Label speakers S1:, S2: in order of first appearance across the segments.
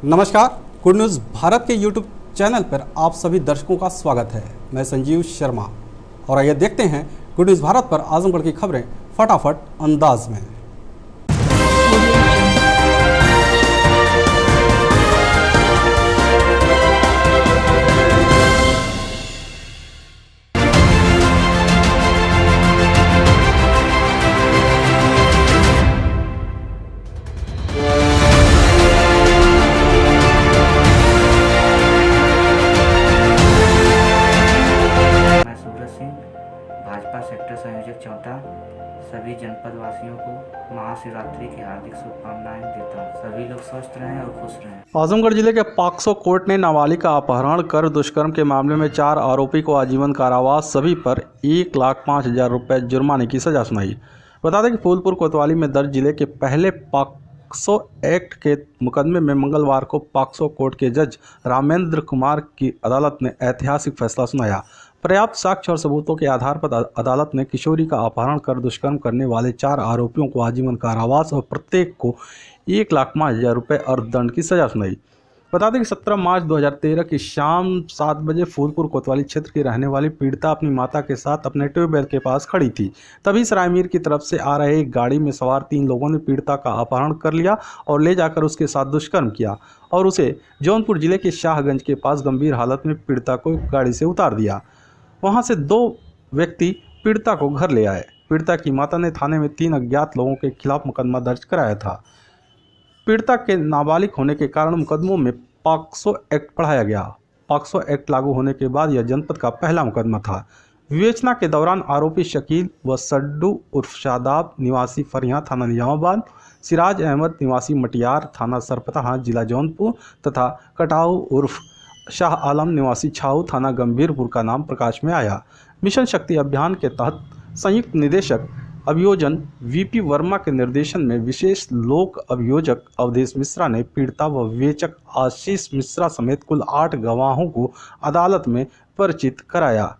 S1: नमस्कार, good news Bharat के YouTube channel पर आप सभी दर्शकों का स्वागत है। मैं संजीव शर्मा और आइए देखते हैं गुड न्यूज़ भारत पर आजमगढ़ की खबरें फटाफट अंदाज में।
S2: भाजपा सेक्टर संयोजक चौथा सभी जनपद वासियों को महाशिवरात्रि की हार्दिक शुभकामनाएं देता हूं। सभी लोग स्वस्थ रहें और खुश रहें।
S1: आजमगढ़ जिले के पॉक्सो कोर्ट ने नाबालिग का अपहरण कर दुष्कर्म के मामले में 4 आरोपी को आजीवन कारावास, सभी पर 1,05,000 रुपये जुर्माने की सजा सुनाई। बता दें कि फूलपुर कोतवाली में दर्ज जिले के पहले पॉक्सो एक्ट के मुकदमे में मंगलवार को पॉक्सो कोर्ट के जज रामेंद्र कुमार की अदालत ने ऐतिहासिक फैसला सुनाया। पर्याप्त साक्ष्य और सबूतों के आधार पर अदालत ने किशोरी का अपहरण कर दुष्कर्म करने वाले 4 आरोपियों को आजीवन कारावास और प्रत्येक को 1,05,000 रुपये अर्थदंड की सजा सुनाई। बता दें कि 17 मार्च 2013 की शाम 7 बजे फूलपुर कोतवाली क्षेत्र की रहने वाली पीड़िता अपनी माता के साथ अपने ट्यूबवेल के पास खड़ी थी। तभी सरायमीर की तरफ से आ रहे एक गाड़ी में सवार 3 लोगों ने पीड़िता का अपहरण कर लिया और ले जाकर उसके साथ दुष्कर्म किया और उसे जौनपुर जिले के शाहगंज के पास गंभीर हालत में पीड़िता को गाड़ी से उतार दिया। वहां से 2 व्यक्ति पीड़िता को घर ले आए। पीड़िता की माता ने थाने में 3 अज्ञात लोगों के खिलाफ मुकदमा दर्ज कराया था। पीड़िता के नाबालिग होने के कारण मुकदमों में पॉक्सो एक्ट पढ़ाया गया। पॉक्सो एक्ट लागू होने के बाद यह जनपद का पहला मुकदमा था। विवेचना के दौरान आरोपी शकील व सड्डू उर्फ शादाब निवासी फरिया थाना निजामाबाद, सिराज अहमद निवासी मटियार थाना सरपतहा जिला जौनपुर तथा कटाऊ उर्फ शाह आलम निवासी छाऊ थाना गंभीरपुर का नाम प्रकाश में आया। मिशन शक्ति अभियान के तहत संयुक्त निदेशक अभियोजन वीपी वर्मा के निर्देशन में विशेष लोक अभियोजक अवधेश मिश्रा ने पीड़िता व विवेचक आशीष मिश्रा समेत कुल 8 गवाहों को अदालत में परिचित कराया।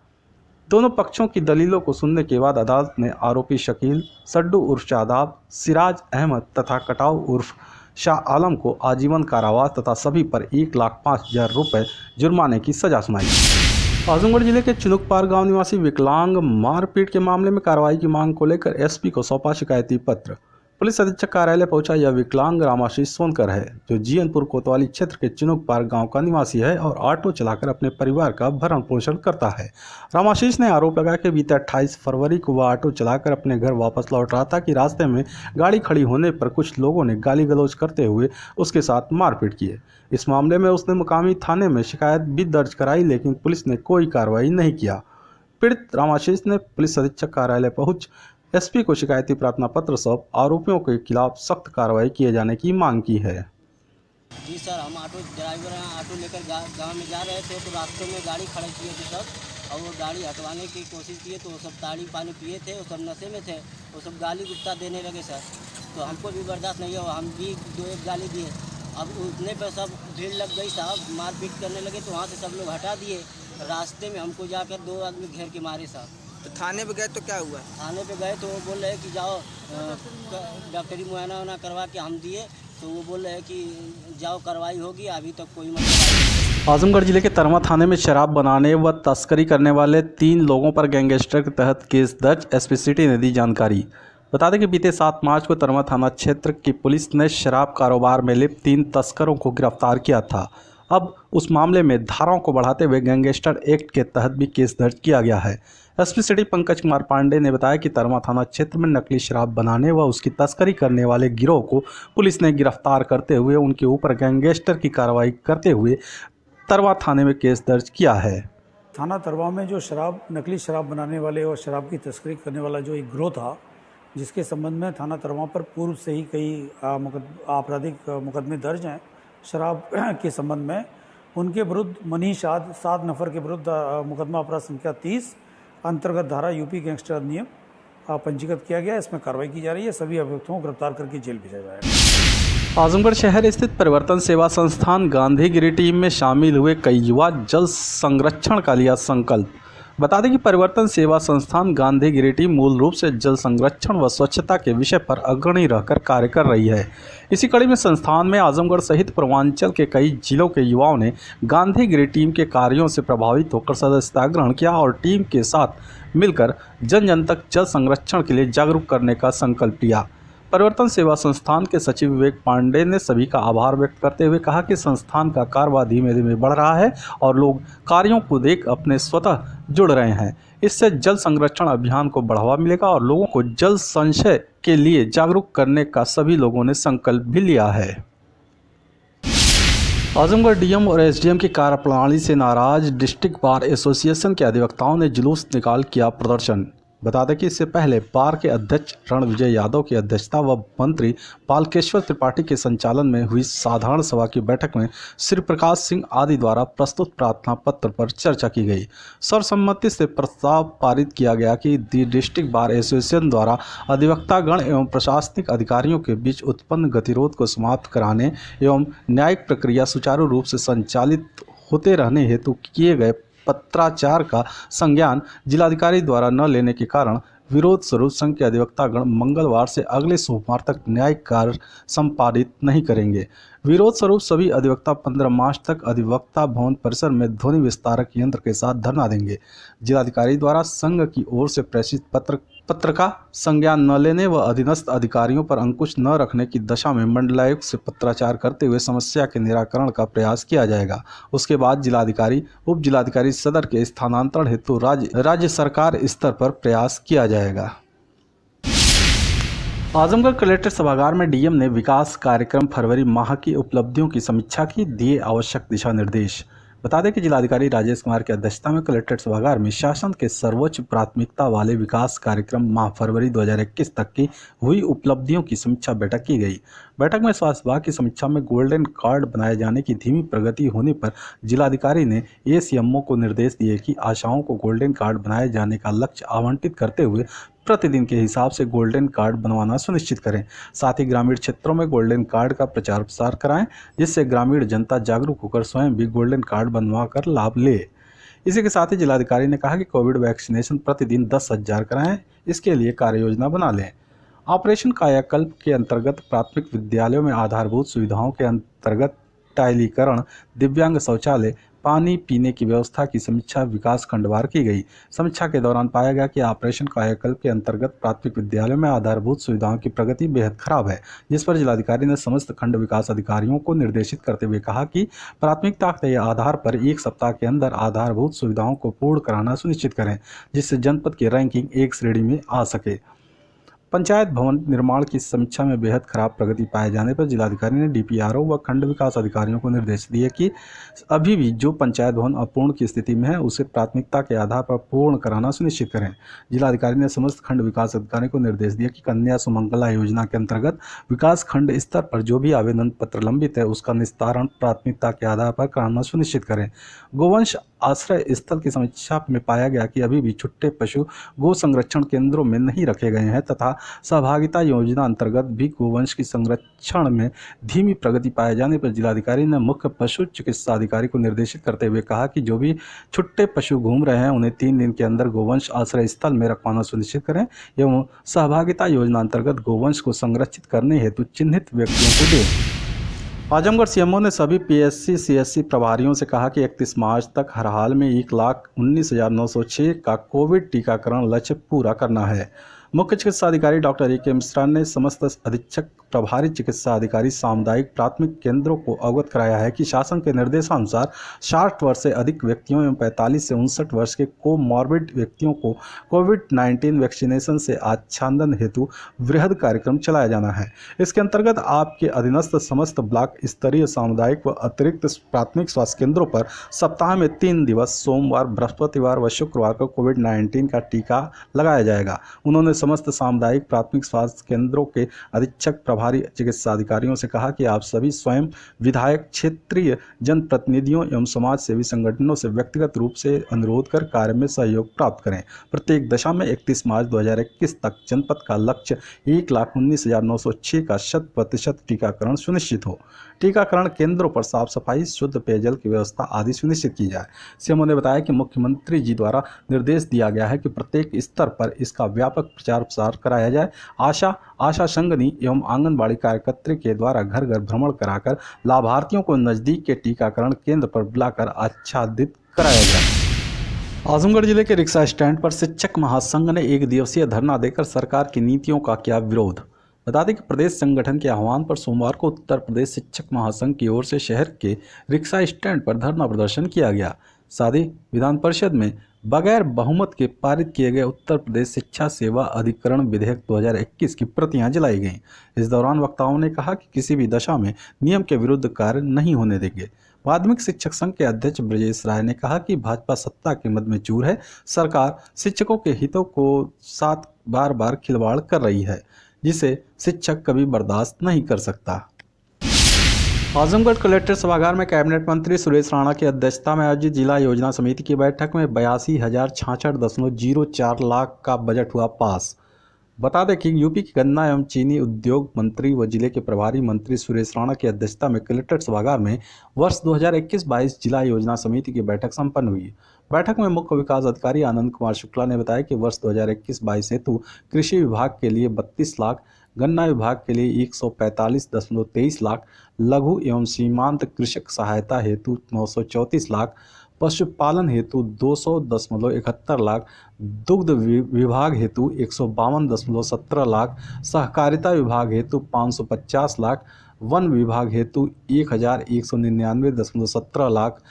S1: दोनों पक्षों की दलीलों को सुनने के बाद अदालत ने आरोपी शकील, सड्डू उर्फ शादाब, सिराज अहमद तथा कटाऊ उर्फ शाह आलम को आजीवन कारावास तथा सभी पर 1,05,000 रुपये जुर्माने की सजा सुनाई। आजमगढ़ जिले के चिनुकपार गांव निवासी विकलांग मारपीट के मामले में कार्रवाई की मांग को लेकर एसपी को सौंपा शिकायती पत्र। पुलिस अधीक्षक कार्यालय पहुंचा यह विकलांग रामाशीष सोनकर है, जो जीएनपुर कोतवाली क्षेत्र के चिनुकपार गांव का निवासी है और ऑटो चलाकर अपने परिवार का भरण पोषण करता है। रामाशीष ने आरोप लगाया कि बीते 28 फरवरी को वह ऑटो चलाकर अपने घर वापस लौट रहा था कि रास्ते में गाड़ी खड़ी होने पर कुछ लोगों ने गाली गलौज करते हुए उसके साथ मारपीट किए। इस मामले में उसने मुकामी थाने में शिकायत भी दर्ज कराई, लेकिन पुलिस ने कोई कार्रवाई नहीं किया। पीड़ित रामाशीष ने पुलिस अधीक्षक कार्यालय पहुंच एसपी को शिकायती प्रार्थना पत्र सौंप आरोपियों के खिलाफ सख्त कार्रवाई किए जाने की मांग की है।
S3: जी सर, हम ऑटो ड्राइवर हैं। ऑटो लेकर गांव में जा रहे थे तो रास्ते में गाड़ी खड़ी किए थे सब, और वो गाड़ी हटवाने की कोशिश किए तो वो सब ताड़ी पानी पिए थे, वो सब नशे में थे, वो सब गाली गुस्सा देने लगे सर। तो हमको भी बर्दाश्त नहीं हुआ, हम भी 2-1 गाली दिए। अब उतने पर सब भीड़ लग गई साहब, मारपीट करने लगे तो वहाँ से सब लोग हटा दिए। रास्ते में हमको जाकर 2 आदमी घेर के मारे साहब।
S4: तो थाने पे गए तो क्या हुआ?
S3: थाने पे गए तो वो बोल रहे कि जाओ डॉक्टरी मुआयना वाना करवा के हम दिए, तो वो बोल रहे हैं कि जाओ कार्रवाई होगी, अभी तक कोई मतलब।
S1: आजमगढ़ जिले के तरवा थाने में शराब बनाने व तस्करी करने वाले 3 लोगों पर गैंगस्टर के तहत केस दर्ज, एसपी सिटी ने दी जानकारी। बता दें कि बीते 7 मार्च को तरवा थाना क्षेत्र की पुलिस ने शराब कारोबार में लिप्त 3 तस्करों को गिरफ्तार किया था। अब उस मामले में धाराओं को बढ़ाते हुए गैंगस्टर एक्ट के तहत भी केस दर्ज किया गया है। एसपी सिटी पंकज कुमार पांडे ने बताया कि तरवा थाना क्षेत्र में नकली शराब बनाने व उसकी तस्करी करने वाले गिरोह को पुलिस ने गिरफ्तार करते हुए उनके ऊपर गैंगस्टर की कार्रवाई करते हुए तरवा थाने में केस दर्ज किया है।
S5: थाना तरवा में जो नकली शराब बनाने वाले और शराब की तस्करी करने वाला जो एक गिरोह था, जिसके संबंध में थाना तरवा पर पूर्व से ही कई आपराधिक मुकदमे दर्ज हैं शराब के संबंध में। उनके विरुद्ध मनीष आदि 7 नफर के विरुद्ध मुकदमा अपराध संख्या 30 अंतर्गत धारा यूपी गैंगस्टर अधिनियम पंजीकृत किया गया। इसमें कार्रवाई की जा रही है। सभी अभियुक्तों को गिरफ्तार करके जेल भेजा जाएगा।
S1: आजमगढ़ शहर स्थित परिवर्तन सेवा संस्थान गांधीगिरी टीम में शामिल हुए कई युवा जल संरक्षण का लिया संकल्प। बता दें कि परिवर्तन सेवा संस्थान गांधी गिरिटी मूल रूप से जल संरक्षण व स्वच्छता के विषय पर अग्रणी रहकर कार्य कर रही है। इसी कड़ी में संस्थान में आजमगढ़ सहित पूर्वांचल के कई जिलों के युवाओं ने गांधी गिरी टीम के कार्यों से प्रभावित होकर सदस्यता ग्रहण किया और टीम के साथ मिलकर जन जन तक जल संरक्षण के लिए जागरूक करने का संकल्प लिया। परिवर्तन सेवा संस्थान के सचिव विवेक पांडे ने सभी का आभार व्यक्त करते हुए कहा कि संस्थान का कारभार धीमे धीमे बढ़ रहा है और लोग कार्यों को देख अपने स्वतः जुड़ रहे हैं। इससे जल संरक्षण अभियान को बढ़ावा मिलेगा और लोगों को जल संचय के लिए जागरूक करने का सभी लोगों ने संकल्प भी लिया है। आजमगढ़ डीएम और एसडीएम की कार्यप्रणाली से नाराज डिस्ट्रिक्ट बार एसोसिएशन के अधिवक्ताओं ने जुलूस निकाल किया प्रदर्शन। बता दें कि इससे पहले बार के अध्यक्ष रणविजय यादव की अध्यक्षता व मंत्री पालकेश्वर त्रिपाठी के संचालन में हुई साधारण सभा की बैठक में श्री प्रकाश सिंह आदि द्वारा प्रस्तुत प्रार्थना पत्र पर चर्चा की गई। सर्वसम्मति से प्रस्ताव पारित किया गया कि दी डिस्ट्रिक्ट बार एसोसिएशन द्वारा अधिवक्तागण एवं प्रशासनिक अधिकारियों के बीच उत्पन्न गतिरोध को समाप्त कराने एवं न्यायिक प्रक्रिया सुचारू रूप से संचालित होते रहने हेतु किए गए पत्राचार का संज्ञान जिलाधिकारी द्वारा न लेने के कारण विरोध स्वरूप संघ के अधिवक्तागण मंगलवार से अगले सोमवार तक न्यायिक कार्य संपादित नहीं करेंगे। विरोध स्वरूप सभी अधिवक्ता 15 मार्च तक अधिवक्ता भवन परिसर में ध्वनि विस्तारक यंत्र के साथ धरना देंगे। जिलाधिकारी द्वारा संघ की ओर से प्रेषित पत्र का संज्ञान न लेने व अधीनस्थ अधिकारियों पर अंकुश न रखने की दशा में मंडलायुक्त से पत्राचार करते हुए समस्या के निराकरण का प्रयास किया जाएगा। उसके बाद जिलाधिकारी उप जिलाधिकारी सदर के स्थानांतरण हेतु राज्य सरकार स्तर पर प्रयास किया जाएगा। आजमगढ़ कलेक्टर सभागार में डीएम ने विकास कार्यक्रम फरवरी माह की उपलब्धियों की समीक्षा की, दिए आवश्यक दिशा निर्देश। बता दें कि जिलाधिकारी राजेश कुमार की अध्यक्षता में कलेक्ट्रेट सभागार में शासन के सर्वोच्च प्राथमिकता वाले विकास कार्यक्रम माह फरवरी 2021 तक की हुई उपलब्धियों की समीक्षा बैठक की गई। बैठक में स्वास्थ्य विभाग की समीक्षा में गोल्डन कार्ड बनाए जाने की धीमी प्रगति होने पर जिलाधिकारी ने एसीएमओ को निर्देश दिए कि आशाओं को गोल्डन कार्ड बनाए जाने का लक्ष्य आवंटित करते हुए प्रतिदिन के हिसाब से गोल्डन कार्ड बनवाना सुनिश्चित करें। साथ ही ग्रामीण क्षेत्रों में गोल्डन कार्ड का प्रचार प्रसार कराएं, जिससे ग्रामीण जनता जागरूक होकर स्वयं भी गोल्डन कार्ड बनवा कर लाभ ले। इसी के साथ ही जिलाधिकारी ने कहा कि कोविड वैक्सीनेशन प्रतिदिन 10,000 कराएं, इसके लिए कार्य योजना बना लें। ऑपरेशन कायाकल्प के अंतर्गत प्राथमिक विद्यालयों में आधारभूत सुविधाओं के अंतर्गत टाइलीकरण, दिव्यांग शौचालय, पानी पीने की व्यवस्था की समीक्षा विकास खंडवार की गई। समीक्षा के दौरान पाया गया कि ऑपरेशन कायाकल्प के अंतर्गत प्राथमिक विद्यालयों में आधारभूत सुविधाओं की प्रगति बेहद खराब है, जिस पर जिलाधिकारी ने समस्त खंड विकास अधिकारियों को निर्देशित करते हुए कहा कि प्राथमिकता के आधार पर 1 सप्ताह के अंदर आधारभूत सुविधाओं को पूर्ण कराना सुनिश्चित करें, जिससे जनपद की रैंकिंग एक श्रेणी में आ सके। पंचायत भवन निर्माण की समीक्षा में बेहद खराब प्रगति पाए जाने पर जिलाधिकारी ने डीपीआरओ व खंड विकास अधिकारियों को निर्देश दिए कि अभी भी जो पंचायत भवन अपूर्ण की स्थिति में है उसे प्राथमिकता के आधार पर पूर्ण कराना सुनिश्चित करें। जिलाधिकारी ने समस्त खंड विकास अधिकारियों को निर्देश दिया कि कन्या सुमंगला योजना के अंतर्गत विकास खंड स्तर पर जो भी आवेदन पत्र लंबित है उसका निस्तारण प्राथमिकता के आधार पर कराना सुनिश्चित करें। गोवंश आश्रय स्थल की समीक्षा में पाया गया कि अभी भी छुट्टे पशु गो संरक्षण केंद्रों में नहीं रखे गए हैं तथा सहभागिता योजना अंतर्गत भी गोवंश की संरक्षण में धीमी प्रगति पाए जाने पर जिलाधिकारी ने मुख्य पशु चिकित्सा अधिकारी को निर्देशित करते हुए कहा कि जो भी छुट्टे पशु घूम रहे हैं उन्हें 3 दिन के अंदर गोवंश आश्रय स्थल में रखवाना सुनिश्चित करें एवं सहभागिता योजना अंतर्गत गोवंश को संरक्षित करने हेतु चिन्हित व्यक्तियों को दें। आजमगढ़ सीएमओ ने सभी पीएससी सीएससी प्रभारियों से कहा कि 31 मार्च तक हर हाल में 1,19,906 का कोविड टीकाकरण लक्ष्य पूरा करना है। मुख्य चिकित्सा अधिकारी डॉक्टर ए के मिश्रा ने समस्त अधीक्षक प्रभारी चिकित्सा अधिकारी सामुदायिक प्राथमिक केंद्रों को अवगत कराया है कि शासन के निर्देशानुसार 60 वर्ष से अधिक व्यक्तियों एवं 45 से 59 वर्ष के कोमॉर्बिड व्यक्तियों को कोविड-19 वैक्सीनेशन से आच्छादन हेतु वृहद कार्यक्रम चलाया जाना है। इसके अंतर्गत आपके अधीनस्थ समस्त ब्लॉक स्तरीय सामुदायिक व अतिरिक्त प्राथमिक स्वास्थ्य केंद्रों पर सप्ताह में 3 दिवस सोमवार, बृहस्पतिवार व शुक्रवार को कोविड-19 का टीका लगाया जाएगा। उन्होंने समस्त सामुदायिक प्राथमिक स्वास्थ्य केंद्रों के अधीक्षक प्रभारी चिकित्सा अधिकारियों से कहा कि आप सभी स्वयं विधायक, क्षेत्रीय जनप्रतिनिधियों एवं समाज सेवी संगठनों से व्यक्तिगत रूप से अनुरोध कर कार्य में सहयोग प्राप्त करें। प्रत्येक दशा में 31 मार्च 2021 तक जनपद का लक्ष्य 1,19,906 का 100% टीकाकरण सुनिश्चित हो। टीकाकरण केंद्रों पर साफ सफाई, शुद्ध पेयजल की व्यवस्था आदि सुनिश्चित की जाए। सीएमओ ने बताया कि मुख्यमंत्री जी द्वारा निर्देश दिया गया है कि प्रत्येक स्तर पर इसका व्यापक प्रचार प्रसार कराया जाए। आशा संगनी एवं आंगनबाड़ी कार्यकर्त्री के द्वारा घर घर भ्रमण कराकर लाभार्थियों को नजदीक के टीकाकरण केंद्र पर बुलाकर आच्छादित कराया जाए। आजमगढ़ जिले के रिक्शा स्टैंड पर शिक्षक महासंघ ने एक दिवसीय धरना देकर सरकार की नीतियों का किया विरोध। बता दें कि प्रदेश संगठन के आह्वान पर सोमवार को उत्तर प्रदेश शिक्षक महासंघ की ओर से शहर के रिक्शा स्टैंड पर धरना प्रदर्शन किया गया। साथ ही विधान परिषद में बगैर बहुमत के पारित किए गए उत्तर प्रदेश शिक्षा सेवा अधिकरण विधेयक 2021 की प्रतियां जलाई गईं। इस दौरान वक्ताओं ने कहा कि किसी भी दशा में नियम के विरुद्ध कार्य नहीं होने देंगे। माध्यमिक शिक्षक संघ के अध्यक्ष ब्रजेश राय ने कहा कि भाजपा सत्ता के मद में चूर है। सरकार शिक्षकों के हितों को साथ बार बार खिलवाड़ कर रही है, जिसे शिक्षक कभी बर्दाश्त नहीं कर सकता। आजमगढ़ कलेक्टर सभागार में कैबिनेट मंत्री सुरेश राणा की अध्यक्षता में आयोजित जिला योजना समिति की बैठक में 82,066.04 लाख का बजट हुआ पास। बता दें कि यूपी की गन्ना एवं चीनी उद्योग मंत्री व जिले के प्रभारी मंत्री सुरेश राणा की अध्यक्षता में कलेक्टर सभागार में वर्ष 2021-22 जिला योजना समिति की बैठक संपन्न हुई। बैठक में मुख्य विकास अधिकारी आनंद कुमार शुक्ला ने बताया कि वर्ष 2021-22 हेतु कृषि विभाग के लिए 32 लाख, गन्ना विभाग के लिए 145.23 लाख, लघु एवं सीमांत कृषक सहायता हेतु 934 लाख, पशुपालन हेतु 200.71 लाख, दुग्ध विभाग हेतु 152.17 लाख, सहकारिता विभाग हेतु 550 लाख, वन विभाग हेतु 1,199.17 लाख,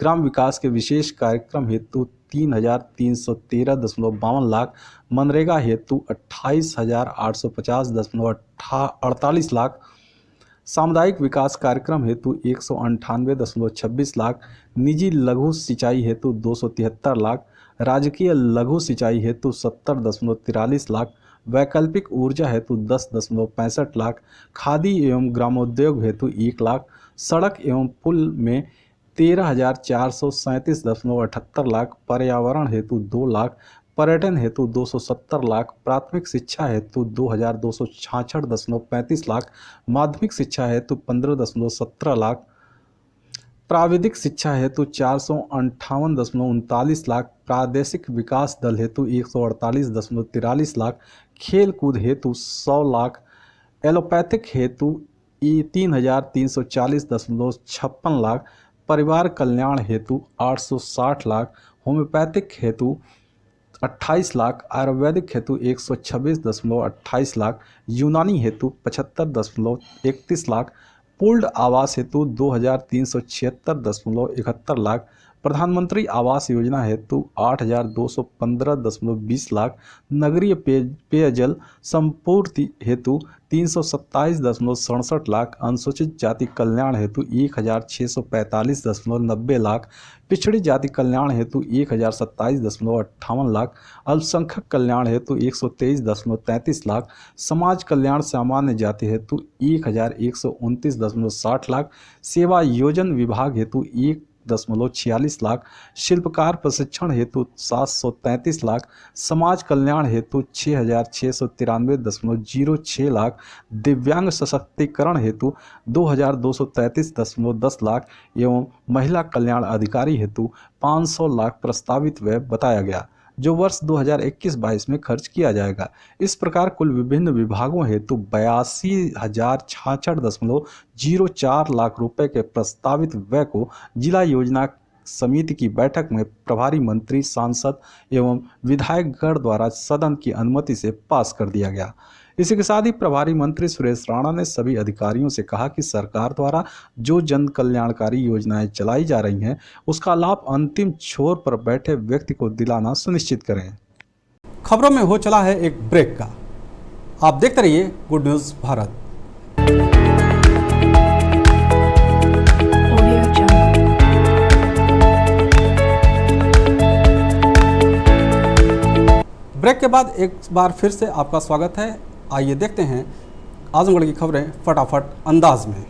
S1: ग्राम विकास के विशेष कार्यक्रम हेतु 3,313.52 लाख, मनरेगा हेतु 28,850.48 लाख, सामुदायिक विकास कार्यक्रम हेतु 198.26 लाख, निजी लघु सिंचाई हेतु 273 लाख, राजकीय लघु सिंचाई हेतु 70.43 लाख, वैकल्पिक ऊर्जा हेतु 10.65 लाख, खादी एवं ग्रामोद्योग हेतु 1 लाख, सड़क एवं पुल में 13,437.78 लाख, पर्यावरण हेतु 2 लाख, पर्यटन हेतु 270 लाख, प्राथमिक शिक्षा हेतु 2,266.35 लाख, माध्यमिक शिक्षा हेतु 15.17 लाख, प्राविधिक शिक्षा हेतु 458.39 लाख, प्रादेशिक विकास दल हेतु 148.43 लाख, खेल कूद हेतु 100 लाख, एलोपैथिक हेतु 3,340.56 लाख, परिवार कल्याण हेतु 860 लाख, होम्योपैथिक हेतु 28 लाख, आयुर्वेदिक हेतु 126.28 लाख, यूनानी हेतु 75.31 लाख, पूल्ड आवास हेतु 2,376.71 लाख, प्रधानमंत्री आवास योजना हेतु 8,215.20 लाख, नगरीय पेयजल संपूर्ति हेतु 327.67 लाख, अनुसूचित जाति कल्याण हेतु 1,645.90 लाख, पिछड़ी जाति कल्याण हेतु 1,027.58 लाख, अल्पसंख्यक कल्याण हेतु 123.33 लाख, समाज कल्याण सामान्य जाति हेतु 1,129.60 लाख, सेवा योजन विभाग हेतु 1.46 लाख, शिल्पकार प्रशिक्षण हेतु 733 लाख, समाज कल्याण हेतु 6,693.06 लाख, दिव्यांग सशक्तिकरण हेतु 2,233.10 लाख एवं महिला कल्याण अधिकारी हेतु 500 लाख प्रस्तावित व्यय बताया गया, जो वर्ष 2021-22 में खर्च किया जाएगा। इस प्रकार कुल विभिन्न विभागों हेतु 82,066.04 लाख रुपए के प्रस्तावित व्यय को जिला योजना समिति की बैठक में प्रभारी मंत्री, सांसद एवं विधायकगण द्वारा सदन की अनुमति से पास कर दिया गया। इसी के साथ ही प्रभारी मंत्री सुरेश राणा ने सभी अधिकारियों से कहा कि सरकार द्वारा जो जन कल्याणकारी योजनाएं चलाई जा रही हैं, उसका लाभ अंतिम छोर पर बैठे व्यक्ति को दिलाना सुनिश्चित करें। खबरों में हो चला है एक ब्रेक का। आप देखते रहिए गुड न्यूज भारत। ब्रेक के बाद एक बार फिर से आपका स्वागत है। आइए देखते हैं आजमगढ़ की खबरें फटाफट अंदाज में।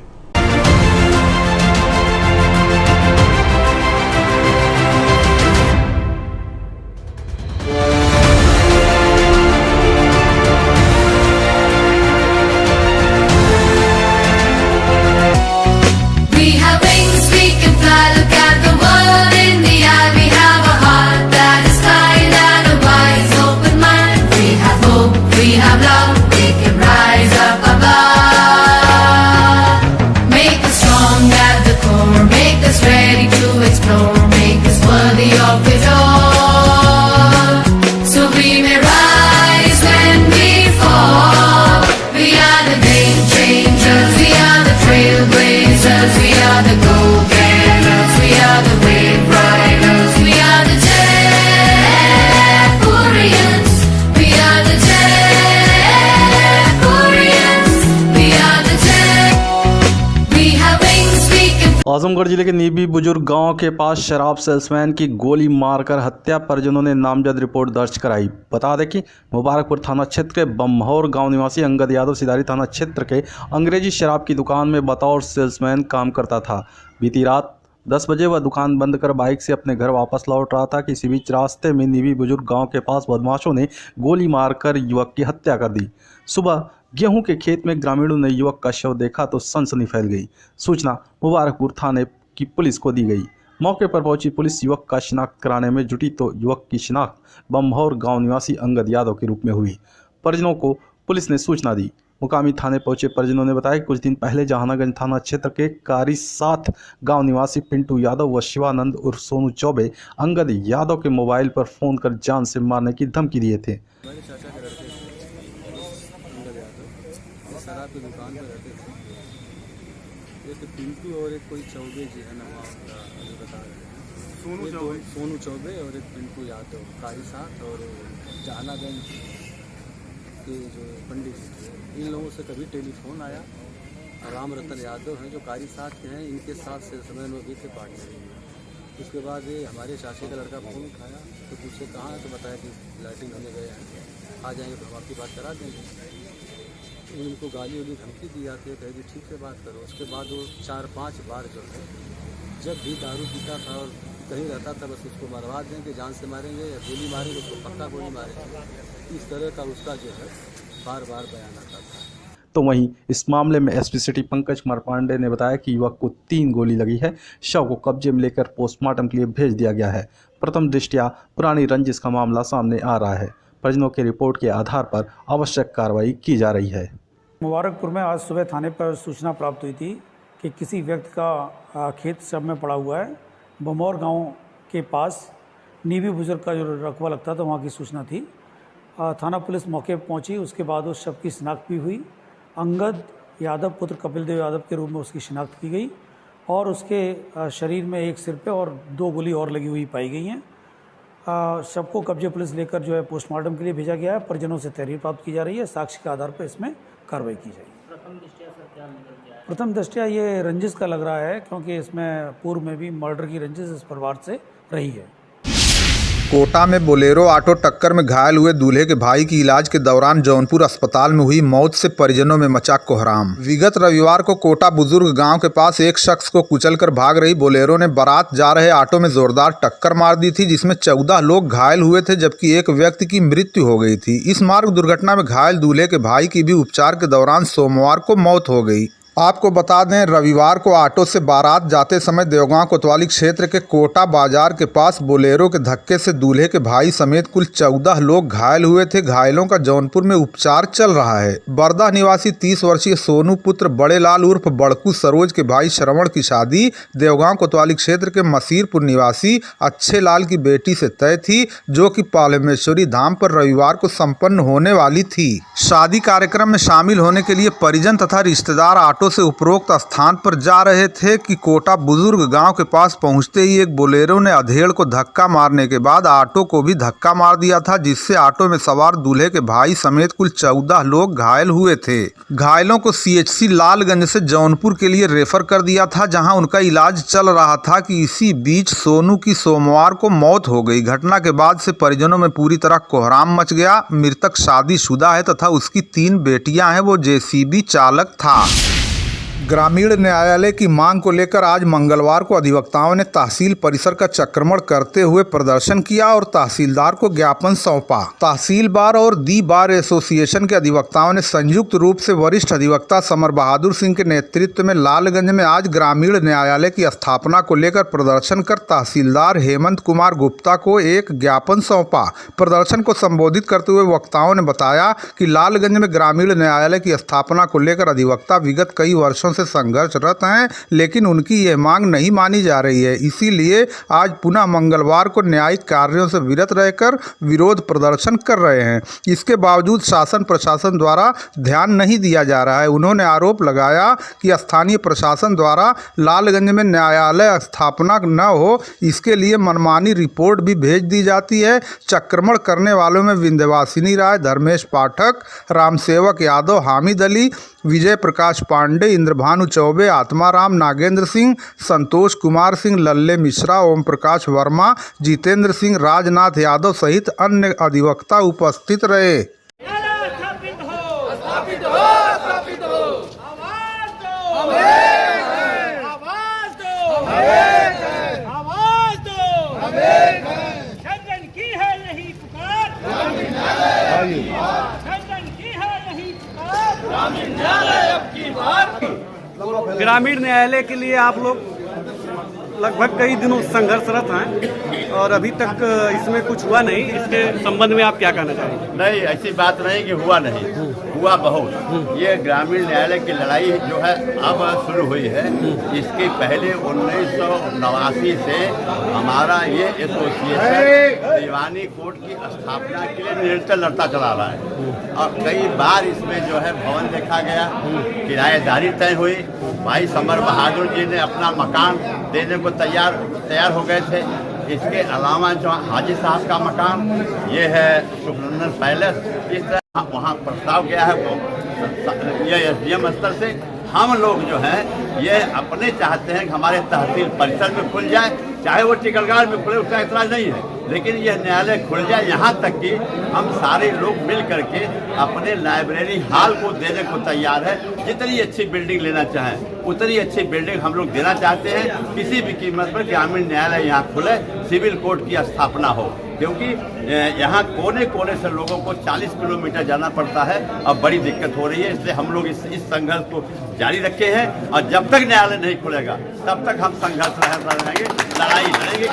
S4: are the go-getters, we are the wave riders, we are the Jaipurians, we are the Jaipurians, we are the we have wings, we can
S1: Azamgarh जिले के नीबी बुजुर्ग गांव के पास शराब सेल्समैन की गोली मारकर हत्या परिजनों ने नामजद रिपोर्ट दर्ज कराई। बता दें कि मुबारकपुर थाना क्षेत्र के बम्हौर गांव निवासी अंगद यादव सिदारी थाना क्षेत्र के अंग्रेजी शराब की दुकान में बतौर सेल्समैन काम करता था। बीती रात 10 बजे वह दुकान बंद कर बाइक से अपने घर वापस लौट रहा था कि इसी बीच रास्ते में नीबी बुजुर्ग गाँव के पास बदमाशों ने गोली मारकर युवक की हत्या कर दी। सुबह गेहूं के खेत में ग्रामीणों ने युवक का शव देखा तो सनसनी फैल गई। सूचना मुबारकपुर थाने की पुलिस को दी गई। मौके पर पहुंची पुलिस युवक का शिनाख्त कराने में जुटी तो युवक की शिनाख्त बम्हौर गांव निवासी अंगद यादव के रूप में हुई। परिजनों को पुलिस ने सूचना दी। मुकामी थाने पहुंचे परिजनों ने बताया कि कुछ दिन पहले जहानागंज थाना क्षेत्र के कारी 7 गाँव निवासी पिंटू यादव व शिवानंद उर्फ सोनू चौबे अंगद यादव के मोबाइल पर फ़ोन कर जान से मारने की धमकी दिए थे।
S6: शराब की दुकान पर रहते थे। एक पिंटू और एक कोई चौबे जी है ना, जो बता रहे हैं सोनू चौबे और एक पिंटू यादव कारी 7 और जहानागंज के जो पंडित जी थे, इन लोगों से कभी टेलीफोन आया। राम रतन यादव हैं जो कारी 7 के हैं, इनके साथ सेल्समैन वो भी थे पार्टनर। उसके बाद ये हमारे चाचे का लड़का फ़ोन उठाया तो पूछे कहाँ है, तो बताया कि लाइटिंग होने गए हैं, आ जाएंगे तो हम आपकी बात करा देंगे। उनको गाली वाली धमकी दी जाती है, कहेगी ठीक से बात करो। उसके बाद वो 4-5 बार जो है जब भी दारू पीता था और कहीं रहता था बस उसको मरवा देंगे, जान से मारेंगे या गोली मारेंगे, उसको पक्का गोली मारेंगे। इस तरह का उसका जो है बार बार बयान आता था।
S1: तो वहीं इस मामले में एसपी सिटी पंकज कुमार पांडे ने बताया कि युवक को 3 गोली लगी है। शव को कब्जे में लेकर पोस्टमार्टम के लिए भेज दिया गया है। प्रथम दृष्टया पुरानी रंजिश का मामला सामने आ रहा है। परिजनों की रिपोर्ट के आधार पर आवश्यक कार्रवाई की जा रही है।
S5: मुबारकपुर में आज सुबह थाने पर सूचना प्राप्त हुई थी कि किसी व्यक्ति का खेत शव में पड़ा हुआ है। बम्हौर गांव के पास नीबी बुजुर्ग का जो रकबा लगता था वहां की सूचना थी। थाना पुलिस मौके पर पहुंची। उसके बाद उस शव की शिनाख्त भी हुई। अंगद यादव पुत्र कपिल देव यादव के रूप में उसकी शिनाख्त की गई और उसके शरीर में एक सिर पे और 2 गोली और लगी हुई पाई गई हैं। शव को कब्जे पुलिस लेकर जो है पोस्टमार्टम के लिए भेजा गया है। परिजनों से तहरीर प्राप्त की जा रही है। साक्ष्य के आधार पर इसमें कार्रवाई की जाएगी। प्रथम दृष्टया ये रंजिश का लग रहा है, क्योंकि इसमें पूर्व में भी मर्डर की रंजिश इस परिवार से रही है।
S7: कोटा में बोलेरो ऑटो टक्कर में घायल हुए दूल्हे के भाई की इलाज के दौरान जौनपुर अस्पताल में हुई मौत से परिजनों में मचा कोहराम। विगत रविवार को कोटा बुजुर्ग गांव के पास एक शख्स को कुचलकर भाग रही बोलेरो ने बारात जा रहे ऑटो में जोरदार टक्कर मार दी थी, जिसमें 14 लोग घायल हुए थे, जबकि एक व्यक्ति की मृत्यु हो गई थी। इस मार्ग दुर्घटना में घायल दूल्हे के भाई की भी उपचार के दौरान सोमवार को मौत हो गई। आपको बता दें, रविवार को ऑटो से बारात जाते समय देवगांव कोतवाली क्षेत्र के कोटा बाजार के पास बोलेरो के धक्के से दूल्हे के भाई समेत कुल 14 लोग घायल हुए थे। घायलों का जौनपुर में उपचार चल रहा है। बरदा निवासी 30 वर्षीय सोनू पुत्र बड़े लाल उर्फ बड़कू सरोज के भाई श्रवण की शादी देवगांव कोतवाली क्षेत्र के मसीरपुर निवासी अच्छे लाल की बेटी से तय थी, जो कि पालेमेश्वरी धाम पर रविवार को संपन्न होने वाली थी। शादी कार्यक्रम में शामिल होने के लिए परिजन तथा रिश्तेदार ऑटो से उपरोक्त स्थान पर जा रहे थे कि कोटा बुजुर्ग गांव के पास पहुंचते ही एक बोलेरो ने अधेड़ को धक्का मारने के बाद ऑटो को भी धक्का मार दिया था, जिससे ऑटो में सवार दूल्हे के भाई समेत कुल 14 लोग घायल हुए थे। घायलों को CHC लालगंज से जौनपुर के लिए रेफर कर दिया था, जहां उनका इलाज चल रहा था कि इसी बीच सोनू की सोमवार को मौत हो गई। घटना के बाद से परिजनों में पूरी तरह कोहराम मच गया। मृतक शादीशुदा है तथा उसकी 3 बेटियां हैं। वो JCB चालक था। ग्रामीण न्यायालय की मांग को लेकर आज मंगलवार को अधिवक्ताओं ने तहसील परिसर का चक्रमण करते हुए प्रदर्शन किया और तहसीलदार को ज्ञापन सौंपा। तहसील बार और दी बार एसोसिएशन के अधिवक्ताओं ने संयुक्त रूप से वरिष्ठ अधिवक्ता समर बहादुर सिंह के नेतृत्व में लालगंज में आज ग्रामीण न्यायालय की स्थापना को लेकर प्रदर्शन कर तहसीलदार हेमंत कुमार गुप्ता को एक ज्ञापन सौंपा। प्रदर्शन को संबोधित करते हुए वक्ताओं ने बताया कि लालगंज में ग्रामीण न्यायालय की स्थापना को लेकर अधिवक्ता विगत कई वर्षों वर्षों से संघर्षरत हैं, लेकिन उनकी यह मांग नहीं मानी जा रही है। इसीलिए आज पुनः मंगलवार को न्यायिक कार्यों से विरत रहकर विरोध प्रदर्शन कर रहे हैं। इसके बावजूद शासन प्रशासन द्वारा ध्यान नहीं दिया जा रहा है। उन्होंने आरोप लगाया कि स्थानीय प्रशासन द्वारा लालगंज में न्यायालय स्थापना न हो, इसके लिए मनमानी रिपोर्ट भी भेज दी जाती है। चक्रमण करने वालों में विंध्यवासिनी राय, धर्मेश पाठक, रामसेवक यादव, हामिद अली, विजय प्रकाश पांडे, इंद्रभानु चौबे, आत्माराम, नागेंद्र सिंह, संतोष कुमार सिंह, लल्ले मिश्रा, ओम प्रकाश वर्मा, जितेंद्र सिंह, राजनाथ यादव सहित अन्य अधिवक्ता उपस्थित रहे।
S8: ग्रामीण न्यायालय के लिए आप लोग लगभग कई दिनों संघर्षरत हैं और अभी तक इसमें कुछ हुआ नहीं। इसके संबंध में आप क्या कहना चाहेंगे?
S9: नहीं, ऐसी बात नहीं कि हुआ नहीं, हुआ बहुत। ये ग्रामीण न्यायालय की लड़ाई जो है अब शुरू हुई है। इसके पहले 1989 से हमारा ये एसोसिएशन दीवानी कोर्ट की स्थापना के लिए निरंतर लड़ता चला रहा है और कई बार इसमें जो है भवन देखा गया, किराएदारी तय हुई। भाई समर बहादुर जी ने अपना मकान देने को तैयार हो गए थे। इसके अलावा जो हाजी साहब का मकान ये है सुखनंदन पैलेस, इस तरह वहाँ प्रस्ताव गया है वो ये एसडीएम स्तर से। हम लोग जो हैं ये अपने चाहते हैं कि हमारे तहसील परिसर में खुल जाए, चाहे वो टिकरगार में खुले, उसका इतराज नहीं है, लेकिन यह न्यायालय खुल जाए। यहाँ तक कि हम सारे लोग मिल करके अपने लाइब्रेरी हॉल को देने को तैयार है। जितनी अच्छी बिल्डिंग लेना चाहें उतनी अच्छी बिल्डिंग हम लोग देना चाहते हैं। किसी भी कीमत पर ग्रामीण न्यायालय यहाँ खुले, सिविल कोर्ट की स्थापना हो, क्योंकि यहाँ कोने कोने से लोगों को 40 किलोमीटर जाना पड़ता है और बड़ी दिक्कत हो रही है। इसलिए हम लोग इस संघर्ष को जारी रखे हैं और जब तक न्यायालय नहीं खुलेगा तब तक हम संघर्ष रहेंगे, लड़ाई लड़ेंगे।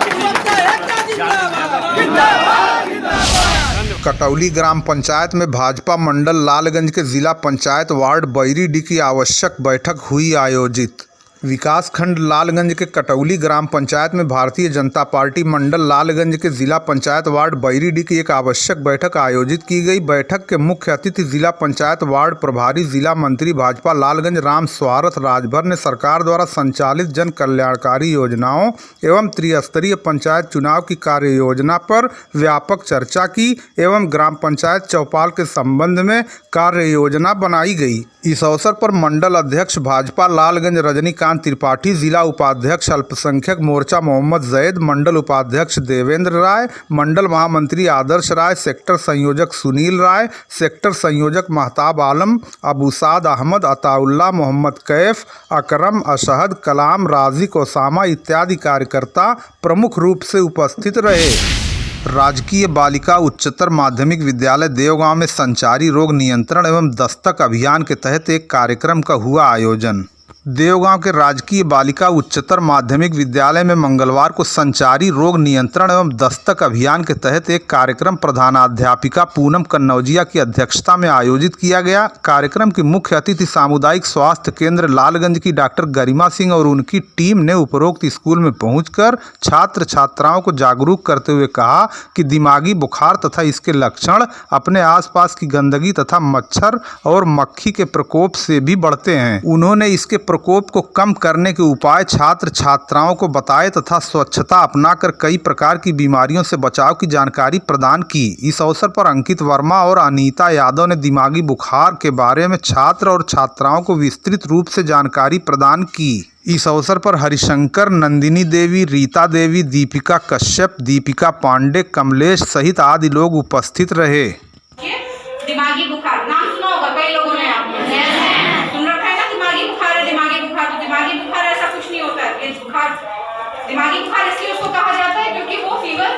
S7: कटौली ग्राम पंचायत में भाजपा मंडल लालगंज के जिला पंचायत वार्ड बैरीडीह की आवश्यक बैठक हुई आयोजित। विकास खंड लालगंज के कटौली ग्राम पंचायत में भारतीय जनता पार्टी मंडल लालगंज के जिला पंचायत वार्ड बैरीडीह की एक आवश्यक बैठक आयोजित की गई। बैठक के मुख्य अतिथि जिला पंचायत वार्ड प्रभारी जिला मंत्री भाजपा लालगंज राम स्वारथ राजभर ने सरकार द्वारा संचालित जन कल्याणकारी योजनाओं एवं त्रिस्तरीय पंचायत चुनाव की कार्य योजना पर व्यापक चर्चा की एवं ग्राम पंचायत चौपाल के संबंध में कार्य योजना बनाई गई। इस अवसर पर मंडल अध्यक्ष भाजपा लालगंज रजनीकांत त्रिपाठी, जिला उपाध्यक्ष अल्पसंख्यक मोर्चा मोहम्मद जैद, मंडल उपाध्यक्ष देवेंद्र राय, मंडल महामंत्री आदर्श राय, सेक्टर संयोजक सुनील राय, सेक्टर संयोजक महताब आलम, अबूसाद अहमद, अताउल्ला, मोहम्मद कैफ, अकरम, अशहद, कलाम, राजिक, ओसामा इत्यादि कार्यकर्ता प्रमुख रूप से उपस्थित रहे। राजकीय बालिका उच्चतर माध्यमिक विद्यालय देवगांव में संचारी रोग नियंत्रण एवं दस्तक अभियान के तहत एक कार्यक्रम का हुआ आयोजन। देवगांव के राजकीय बालिका उच्चतर माध्यमिक विद्यालय में मंगलवार को संचारी रोग नियंत्रण एवं दस्तक अभियान के तहत एक कार्यक्रम प्रधानाध्यापिका पूनम कन्नौजिया की अध्यक्षता में आयोजित किया गया। कार्यक्रम की मुख्य अतिथि सामुदायिक स्वास्थ्य केंद्र लालगंज की डॉक्टर गरिमा सिंह और उनकी टीम ने उपरोक्त स्कूल में पहुंचकर छात्र छात्राओं को जागरूक करते हुए कहा कि दिमागी बुखार तथा इसके लक्षण अपने आसपास की गंदगी तथा मच्छर और मक्खी के प्रकोप से भी बढ़ते हैं। उन्होंने इसके प्रकोप को कम करने के उपाय छात्र छात्राओं को बताए तथा स्वच्छता अपनाकर कई प्रकार की बीमारियों से बचाव की जानकारी प्रदान की। इस अवसर पर अंकित वर्मा और अनीता यादव ने दिमागी बुखार के बारे में छात्र और छात्राओं को विस्तृत रूप से जानकारी प्रदान की। इस अवसर पर हरिशंकर, नंदिनी देवी, रीता देवी, दीपिका कश्यप, दीपिका पांडे, कमलेश सहित आदि लोग उपस्थित रहे।
S10: दिमागी बुखार नाम सुना होगा कई लोगों ने, आपने सुन रखा है ना, दिमागी बुखार है। तो दिमागी बुखार ऐसा कुछ नहीं होता है। दिमागी बुखार इसलिए उसको कहा जाता है क्योंकि वो फीवर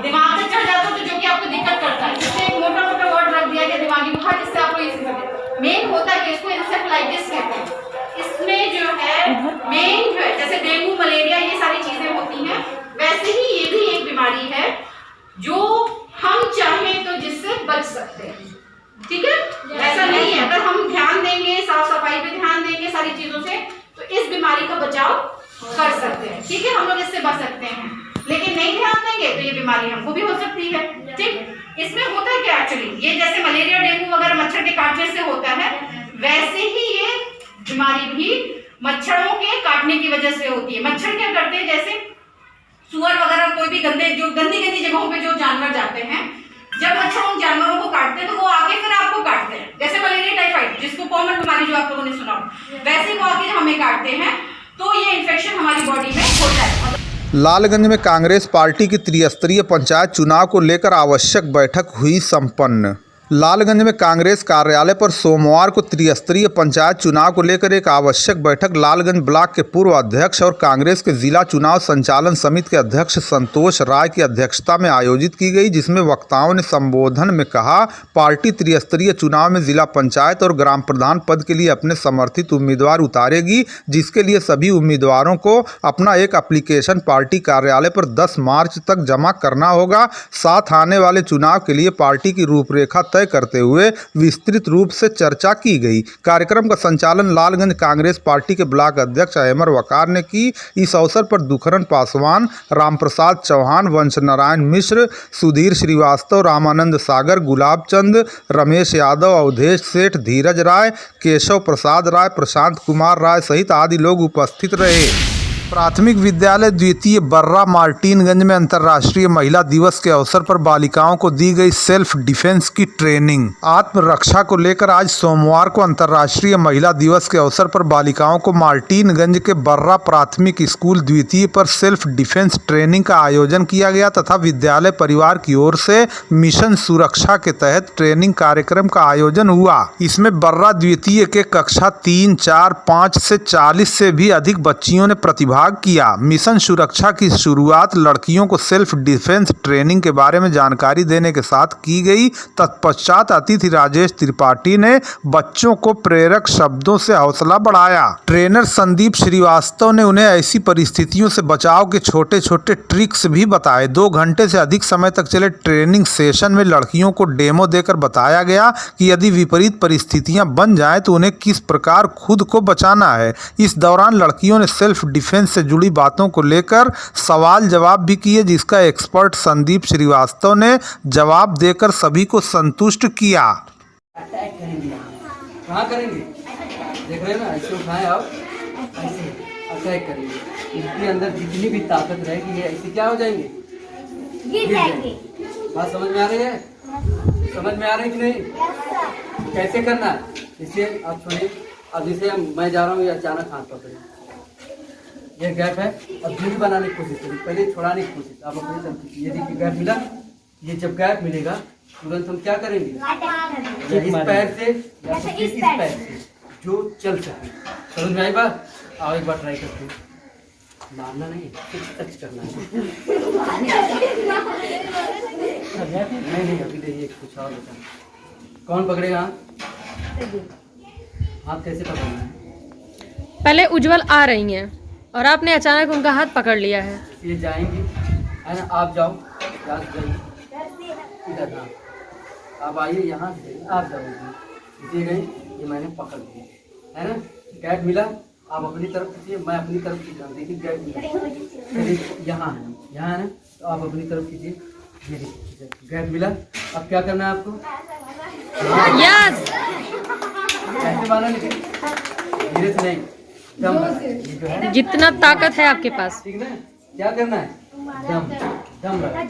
S10: दिमाग में चढ़ जाता है, तो जो कि आपको दिक्कत करता है। इससे एक मोटा मोटा वर्ड रख दिया गया दिमागी बुखार, जिससे आपको ये समझ मेन होता है कि इसको इंसेफ्लाइटिस कहते हैं। इसमें जो है मेन जो है जैसे डेंगू, मलेरिया ये सारी चीजें होती हैं, वैसे ही ये भी एक बीमारी है जो हम चाहें तो जिससे बच सकते हैं। ठीक है, ऐसा नहीं है। अगर हम ध्यान देंगे, साफ सफाई पे ध्यान देंगे, सारी चीजों से, तो इस बीमारी का बचाव कर सकते हैं। ठीक है, हम लोग इससे बच सकते हैं। लेकिन नहीं ध्यान देंगे तो ये बीमारी हमको भी हो सकती है। ठीक, इसमें होता है क्या एक्चुअली, ये जैसे मलेरिया, डेंगू वगैरह मच्छर के काटने से होता है, वैसे ही ये बीमारी भी मच्छरों के काटने की वजह से होती है। मच्छर क्या करते हैं, जैसे सुअर वगैरह कोई भी गंदी जगहों पे जो जानवर जाते हैं, जब मच्छर उन जानवरों को काटते हैं तो वो आके फिर आपको काटते हैं। जैसे मलेरिया टाइफाइड, जिसको कॉमन बीमारी जो आप लोगों ने सुना, वैसे वो आके हमें काटते हैं, तो ये इन्फेक्शन हमारी बॉडी में होता है।
S7: लालगंज में कांग्रेस पार्टी की त्रिस्तरीय पंचायत चुनाव को लेकर आवश्यक बैठक हुई संपन्न। लालगंज में कांग्रेस कार्यालय पर सोमवार को त्रिस्तरीय पंचायत चुनाव को लेकर एक आवश्यक बैठक लालगंज ब्लॉक के पूर्व अध्यक्ष और कांग्रेस के जिला चुनाव संचालन समिति के अध्यक्ष संतोष राय की अध्यक्षता में आयोजित की गई, जिसमें वक्ताओं ने संबोधन में कहा, पार्टी त्रिस्तरीय चुनाव में जिला पंचायत और ग्राम प्रधान पद के लिए अपने समर्थित उम्मीदवार उतारेगी, जिसके लिए सभी उम्मीदवारों को अपना एक एप्लीकेशन पार्टी कार्यालय पर 10 मार्च तक जमा करना होगा। साथ आने वाले चुनाव के लिए पार्टी की रूपरेखा करते हुए विस्तृत रूप से चर्चा की गई। कार्यक्रम का संचालन लालगंज कांग्रेस पार्टी के ब्लॉक अध्यक्ष अहमर वकार ने की। इस अवसर पर दुखरन पासवान, रामप्रसाद चौहान, वंश नारायण मिश्र, सुधीर श्रीवास्तव, रामानंद सागर, गुलाब चंद, रमेश यादव, अवधेश सेठ, धीरज राय, केशव प्रसाद राय, प्रशांत कुमार राय सहित आदि लोग उपस्थित रहे। प्राथमिक विद्यालय द्वितीय बर्रा मार्टिनगंज में अंतर्राष्ट्रीय महिला दिवस के अवसर पर बालिकाओं को दी गई सेल्फ डिफेंस की ट्रेनिंग। आत्मरक्षा को लेकर आज सोमवार को अंतर्राष्ट्रीय महिला दिवस के अवसर पर बालिकाओं को मार्टिनगंज के बर्रा प्राथमिक स्कूल द्वितीय पर सेल्फ डिफेंस ट्रेनिंग का आयोजन किया गया तथा विद्यालय परिवार की ओर से मिशन सुरक्षा के तहत ट्रेनिंग कार्यक्रम का आयोजन हुआ। इसमें बर्रा द्वितीय के कक्षा 3, 4, 5 से 40 से भी अधिक बच्चियों ने प्रतिभाग किया। मिशन सुरक्षा की शुरुआत लड़कियों को सेल्फ डिफेंस ट्रेनिंग के बारे में जानकारी देने के साथ की गई। तत्पश्चात अतिथि राजेश त्रिपाठी ने बच्चों को प्रेरक शब्दों से हौसला बढ़ाया। ट्रेनर संदीप श्रीवास्तव ने उन्हें ऐसी परिस्थितियों से बचाव के छोटे छोटे ट्रिक्स भी बताए। 2 घंटे से अधिक समय तक चले ट्रेनिंग सेशन में लड़कियों को डेमो देकर बताया गया कि यदि विपरीत परिस्थितियां बन जाएं तो उन्हें किस प्रकार खुद को बचाना है। इस दौरान लड़कियों ने सेल्फ डिफेंस से जुड़ी बातों को लेकर सवाल जवाब भी किए, जिसका एक्सपर्ट संदीप श्रीवास्तव ने जवाब देकर सभी को संतुष्ट किया।
S3: कहाँ करेंगे, देख रहे हैं ना, ऐसे उठाएं आप, ऐसे अटैक करेंगे। इनके अंदर जितनी भी ताकत रहेगी ये ऐसे क्या हो जाएंगे, गिर जाएंगे। बात समझ में आ रही है, समझ में आ रही है कि नहीं? कैसे करना है, इसे आप छोड़िए। अब जैसे मैं जा रहा हूँ, ये अचानक हाथ पकड़े, ये गैप है, अब दूरी बनाने की कोशिश करिए, पहले छुड़ाने की कोशिश। आप अपनी तरफ ये देखिए गैप मिला, ये जब गैप मिलेगा तुरंत हम क्या करेंगे, इस पैर से या फिर इस पैर से जो चल सके। समझ में आई बात? आओ एक बार ट्राई करते हैं। मारना नहीं, टच करना है। नहीं अभी देखिए कुछ और बता। कौन पकड़ेगा हाथ कैसे पकड़ना है?
S11: पहले उज्जवल आ रही हैं और आपने अचानक उनका हाथ पकड़ लिया है।
S3: ये जाएंगी है ना, आप जाओ, जाइए इधर ना, आप आइए यहाँ से, आप जाओगे, इसे गई, ये मैंने पकड़ लिया है ना, गैप मिला, आप अपनी तरफ खींचिए, मैं अपनी तरफ खींचा, देखिए गैप मिला, यहाँ है ना, तो आप अपनी तरफ खींचिए, ये देखिए गैप मिला। अब क्या करना है आपको,
S11: यस,
S3: ऐसे माना, लेकिन धीरे से नहीं, दम,
S11: जितना ताकत है आपके पास,
S3: ठीक ना, क्या करना है, दम दम रखना।